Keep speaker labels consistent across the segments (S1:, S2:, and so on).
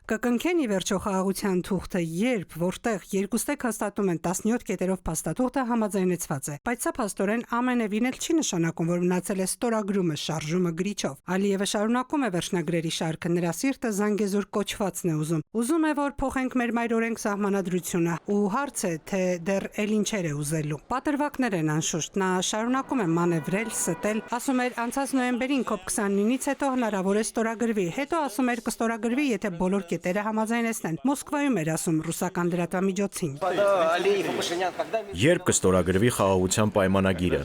S1: Կկնքեն ի վերջո խաղաղության թուղթը, երբ որտեղ երկուստեք հաստատում են 17 կետերով փաստաթուղթը համաձայնեցված է, բայց սա փաստորեն ամենևին էլ չի նշանակում, որ մնացել է ստորագրումը, շարժումը գրիչով։ Ալիևը շարունակում է վերջնագրերի շարքը, նրա սիրտը Զանգեզուր կոչվածն է ուզում է, որ փոխենք մեր մայրօրենք սահմանադրությունը, ու հարց է, թե դեռ էլ ինչեր է ուզելու։ Պատրվակներ են անշուշտ, նա շարունակում է մանևրել, ստել, ասում էր անցած նոյեմբերին COP29-ից հետո հնարավոր է ստորագրվի, հետո ասում էր կստորագրվի, եթե բոլոր կետերը համաձայնեցնեն։ Մոսկվայում էր ասում ռուսական լրատվամիջոցին։
S2: Երբ կստորագրվի խաղաղության պայմանագիրը։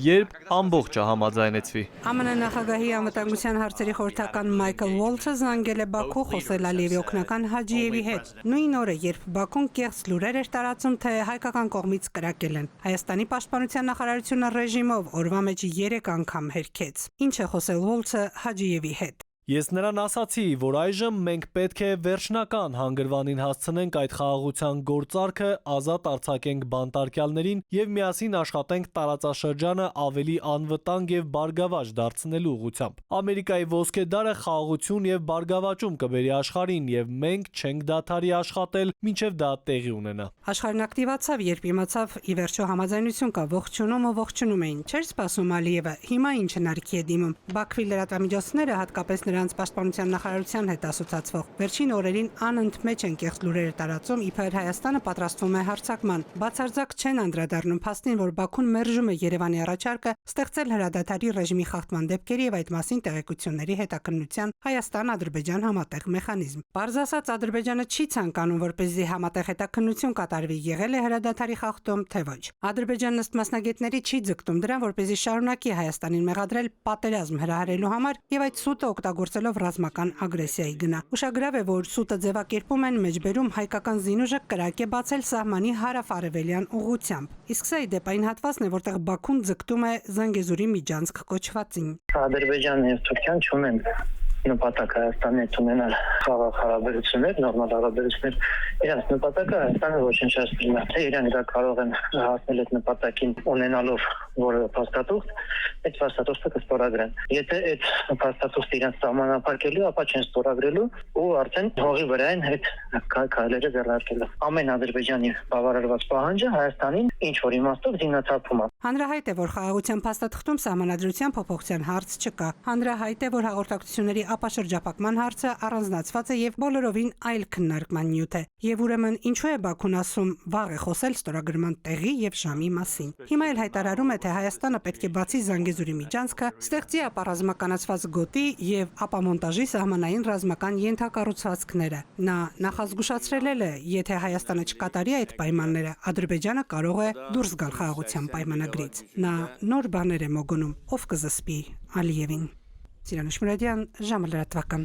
S3: Երբ ամբողջը համաձայնեցվի։
S1: ԱՄՆ նախագահի անվտանգության հարցերի խորհրդական Մայքլ Ուոլթսը զանգել է Բաքու խոսել Ալիևի օգնական Հաջիևի հետ։ Նույն օրը, երբ Բաքուն կեղծ լուրեր էր տարածում, թե հայկական կողմից կրակել են։ Հայաստանի պաշտպանության նախարարությունը ռեժիմով օրվա մեջ 3 անգամ հերքեց։ Ինչ է խոսել Ուոլթսը Հաջիևի հետ։
S3: Ես նրան ասացի, որ այժմ մենք պետք է վերջնական հանգրվանին հասցնենք այդ խաղաղության գործարքը, ազատ արձակենք բանտարկյալներին եւ միասին աշխատենք տարածաշրջանը ավելի անվտանգ եւ բարգավաճ դարձնելու ուղղությամբ։ Ամերիկայի ոսկե դարը խաղաղություն եւ բարգավաճում կբերի աշխարհին եւ մենք չենք դադարի աշխատել, մինչեւ դա տեղի ունենա։
S1: Աշխարհն ակտիվացավ, երբ իմացավ ի վերջո համաձայնություն կա, ողջունում էին։ Չէր սպասում Ալիևը, հիմա ինչ հնարքի է դիմում։ Բաքվի լրատվամիջոցները, հատկապես նրանց պաշտպանության նախարարության հետ ասոցացվող, վերջին օրերին անընդմեջ են կեղծ լուրերը տարածում, իբր Հայաստանը պատրաստվում է հարձակման։ Բացարձակ չեն անդրադառնում փաստին, որ Բաքուն մերժում է Երևանի առաջարկը ստեղծել հրադադարի ռեժիմի խախտման դեպքերի եւ այդ մասին տեղեկությունների հետաքննության Հայաստան-Ադրբեջան համատեղ մեխանիզմ։ Պարզ ասած, Ադրբեջանը չի ցանկանում, որպեսզի համատեղ հետաքննություն կատարվի, եղել է հրադադարի խախտում, թե ոչ։ Ադրբեջանն ըստ մասնագետների չի ձգտում դրան, որպեսզի շարունակի Հայաստանին մեղադրել պատերազմ հրահրելու համար եւ այդ սուտը օգտագործելով ռազմական ագրեսիայի գնա։ Ուշագրավ է, որ սուտը ձևակերպում են մեջբերում հայկական զինուժը կրակ է բացել սահմանի հարավ-արևելյան ուղղությամբ։ Իսկ սա ի դեպ այն հատվածն է, որտեղ Բաքուն ձգտում է Զանգեզուրի միջանցք կոչվածին։
S4: Ադրբեջանն եւ Թուրքիան չունեն նպատակ Հայաստանի հետ ունենալ խաղաղ հարաբերություններ, նորմալ հարաբերություններ, իրանց նպատակը Հայաստանը ոչնչացնելն է, թե իրենք դա կարող են հասնել այդ նպատակին ունենալով որը փաստաթուղթ, այդ փաստաթուղթը կստորագրեն։ Եթե այդ փաստաթուղթը իրանց սահմանափակելու, ապա չեն ստորագրելու ու արդեն հողի վրա են այդ քայլերը ձեռնարկելու։ Ամեն Ադրբեջանի բավարարված պահանջը Հայաստանին ինչ որ իմաստով զինաթափում է։
S1: Հանրահայտ է, որ խաղաղության փաստաթղթում սահմանադրության փոփոխության հարց չկա։ Հանրահայտ է, որ հաղորդակցությունների ապաշրջափակման հարցը առանձնացված է եւ բոլորովին այլ քննարկման նյութ է։ Եվ ուրեմն ինչու է Բաքուն ասում վաղ է խոսել ստորագրման տեղի եւ ժամի մասին։ Հիմա էլ հայտարարում է, թե Հայաստանը պետք է բացի Զանգեզուրի միջանցքը, ստեղծի ապառազմականացված գոտի եւ ապամոնտաժի սահմանային ռազմական ենթակառուցվածքները։ Նա նախազգուշացրել է, եթե Հայաստանը չկատարի այդ պայմանները, Ադրբեջանը կարող է դուրս գալ խաղաղության պայմանագրից։ Նա նոր բաներ է մոգոնում, ով կզսպի Ալիևին։ Սիրանուշ Մուրադյան, ժամը լրատվական։